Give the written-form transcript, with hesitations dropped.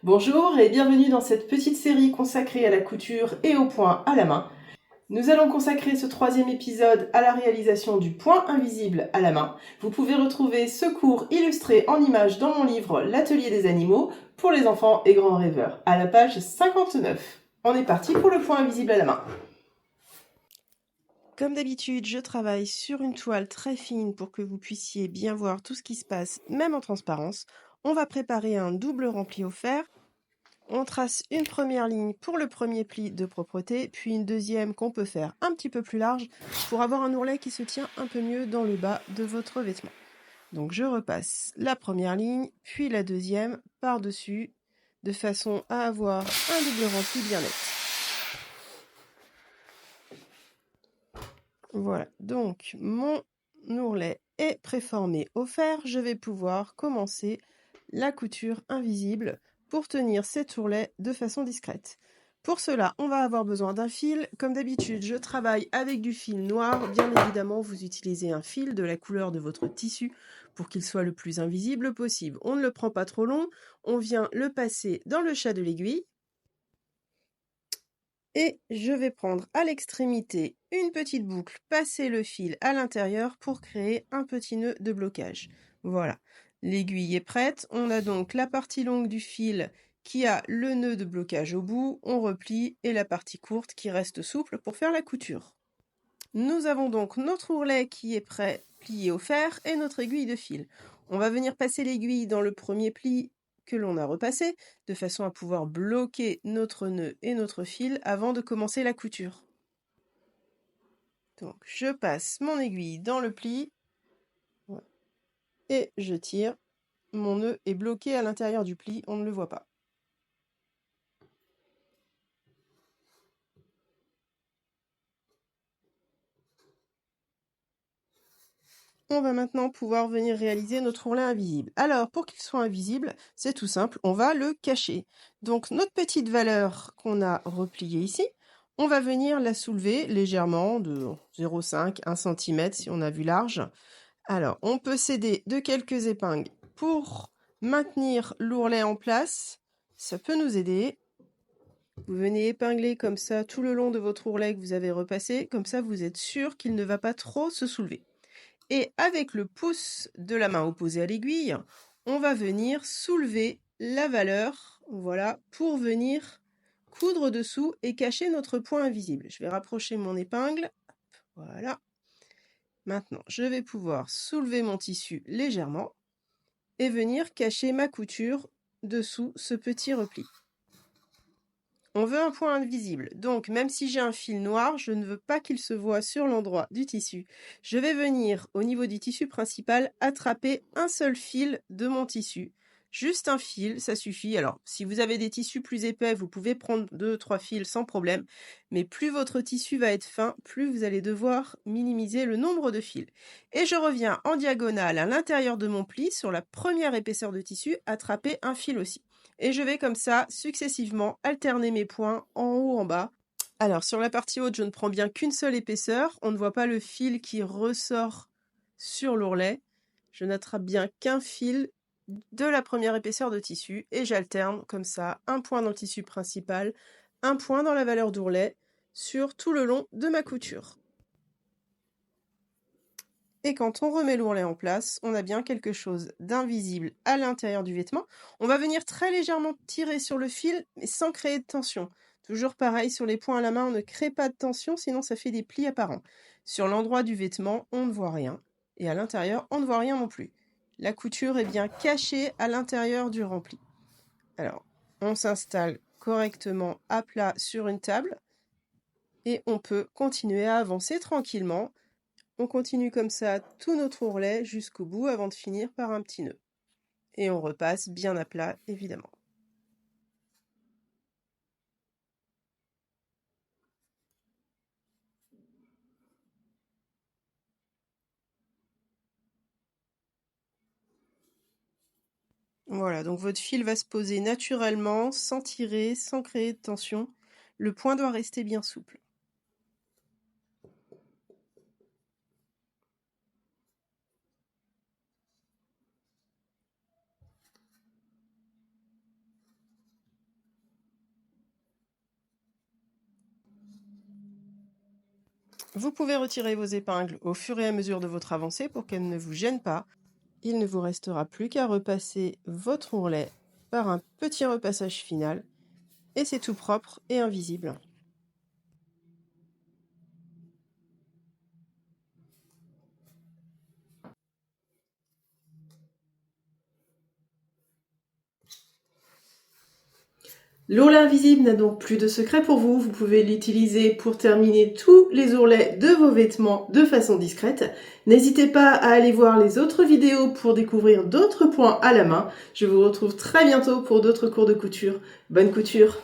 Bonjour et bienvenue dans cette petite série consacrée à la couture et au point à la main. Nous allons consacrer ce 3e épisode à la réalisation du point invisible à la main. Vous pouvez retrouver ce cours illustré en images dans mon livre L'atelier des animaux pour les enfants et grands rêveurs à la page 59. On est parti pour le point invisible à la main. Comme d'habitude, je travaille sur une toile très fine pour que vous puissiez bien voir tout ce qui se passe, même en transparence. On va préparer un double rempli au fer. On trace une première ligne pour le premier pli de propreté, puis une deuxième qu'on peut faire un petit peu plus large pour avoir un ourlet qui se tient un peu mieux dans le bas de votre vêtement. Donc je repasse la première ligne, puis la deuxième par-dessus, de façon à avoir un double rempli bien net. Voilà, donc mon ourlet est préformé au fer. Je vais pouvoir commencer la couture invisible pour tenir cet ourlet de façon discrète. Pour cela, on va avoir besoin d'un fil. Comme d'habitude, je travaille avec du fil noir. Bien évidemment, vous utilisez un fil de la couleur de votre tissu pour qu'il soit le plus invisible possible. On ne le prend pas trop long. On vient le passer dans le chat de l'aiguille. Et je vais prendre à l'extrémité une petite boucle, passer le fil à l'intérieur pour créer un petit nœud de blocage. Voilà, l'aiguille est prête. On a donc la partie longue du fil qui a le nœud de blocage au bout. On replie et la partie courte qui reste souple pour faire la couture. Nous avons donc notre ourlet qui est prêt, plié au fer, et notre aiguille de fil. On va venir passer l'aiguille dans le premier pli que l'on a repassé, de façon à pouvoir bloquer notre nœud et notre fil avant de commencer la couture. Donc je passe mon aiguille dans le pli, et je tire. Mon nœud est bloqué à l'intérieur du pli, on ne le voit pas. On va maintenant pouvoir venir réaliser notre ourlet invisible. Alors, pour qu'il soit invisible, c'est tout simple, on va le cacher. Donc, notre petite valeur qu'on a repliée ici, on va venir la soulever légèrement de 0,5, 1 cm si on a vu large. Alors, on peut s'aider de quelques épingles pour maintenir l'ourlet en place. Ça peut nous aider. Vous venez épingler comme ça tout le long de votre ourlet que vous avez repassé. Comme ça, vous êtes sûr qu'il ne va pas trop se soulever. Et avec le pouce de la main opposée à l'aiguille, on va venir soulever la valeur, voilà, pour venir coudre dessous et cacher notre point invisible. Je vais rapprocher mon épingle, voilà. Maintenant, je vais pouvoir soulever mon tissu légèrement et venir cacher ma couture dessous ce petit repli. On veut un point invisible, donc même si j'ai un fil noir, je ne veux pas qu'il se voie sur l'endroit du tissu. Je vais venir au niveau du tissu principal attraper un seul fil de mon tissu. Juste un fil, ça suffit. Alors, si vous avez des tissus plus épais, vous pouvez prendre 2-3 fils sans problème. Mais plus votre tissu va être fin, plus vous allez devoir minimiser le nombre de fils. Et je reviens en diagonale à l'intérieur de mon pli, sur la première épaisseur de tissu, attraper un fil aussi. Et je vais comme ça, successivement, alterner mes points en haut, en bas. Alors, sur la partie haute, je ne prends bien qu'une seule épaisseur. On ne voit pas le fil qui ressort sur l'ourlet. Je n'attrape bien qu'un fil de la première épaisseur de tissu et j'alterne comme ça un point dans le tissu principal, un point dans la valeur d'ourlet sur tout le long de ma couture. Et quand on remet l'ourlet en place, on a bien quelque chose d'invisible à l'intérieur du vêtement. On va venir très légèrement tirer sur le fil, mais sans créer de tension. Toujours pareil, sur les points à la main, on ne crée pas de tension, sinon ça fait des plis apparents. Sur l'endroit du vêtement, on ne voit rien. Et à l'intérieur, on ne voit rien non plus. La couture est bien cachée à l'intérieur du rempli. Alors, on s'installe correctement à plat sur une table. Et on peut continuer à avancer tranquillement. On continue comme ça tout notre ourlet jusqu'au bout avant de finir par un petit nœud. Et on repasse bien à plat, évidemment. Voilà, donc votre fil va se poser naturellement, sans tirer, sans créer de tension. Le point doit rester bien souple. Vous pouvez retirer vos épingles au fur et à mesure de votre avancée pour qu'elles ne vous gênent pas. Il ne vous restera plus qu'à repasser votre ourlet par un petit repassage final et c'est tout propre et invisible. L'ourlet invisible n'a donc plus de secret pour vous. Vous pouvez l'utiliser pour terminer tous les ourlets de vos vêtements de façon discrète. N'hésitez pas à aller voir les autres vidéos pour découvrir d'autres points à la main. Je vous retrouve très bientôt pour d'autres cours de couture. Bonne couture!